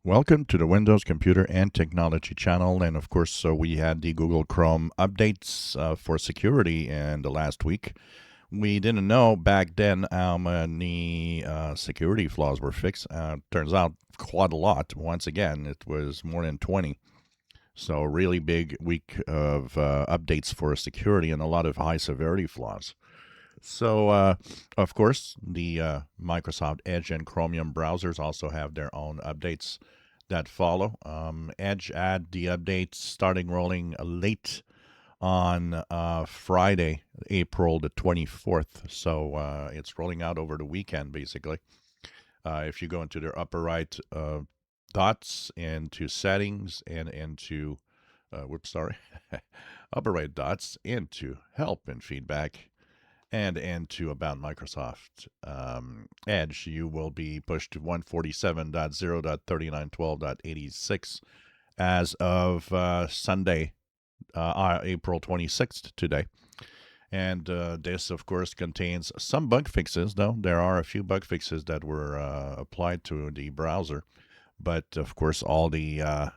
Welcome to the Windows Computer and Technology channel. And of course, we had the Google Chrome updates for security in the last week. We didn't know back then how many security flaws were fixed. Turns out quite a lot. Once again, it was more than 20. So, really big week of updates for security and a lot of high severity flaws. Of course, the Microsoft Edge and Chromium browsers also have their own updates that follow. Edge had the updates starting rolling late on Friday, April the 24th. So it's rolling out over the weekend, basically. If you go into their upper right dots, into settings, and into, upper right dots, into help and feedback, and into about Microsoft Edge, you will be pushed to 147.0.3912.86 as of Sunday, April 26th today. And this, of course, contains some bug fixes, though. There are a few bug fixes that were applied to the browser. But, of course, all the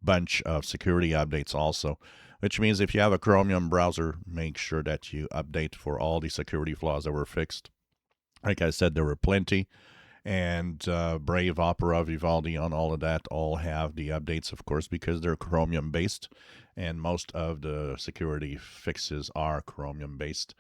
bunch of security updates also, which means if you have a Chromium browser, make sure that you update for all the security flaws that were fixed. Like I said, there were plenty, and Brave, Opera, Vivaldi, and all of that all have the updates, of course, because they're Chromium based, and most of the security fixes are Chromium based.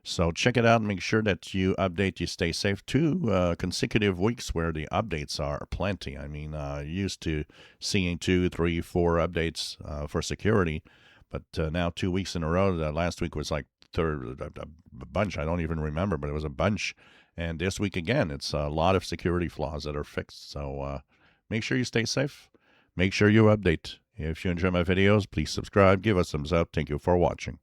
So check it out and make sure that you update, you stay safe. 2 consecutive weeks where the updates are plenty. I mean, used to seeing 2, 3, 4 updates for security, but now 2 weeks in a row. Last week was like a bunch. I don't even remember, but it was a bunch. And this week again, it's a lot of security flaws that are fixed. So make sure you stay safe. Make sure you update. If you enjoy my videos, please subscribe, give us a thumbs up. Thank you for watching.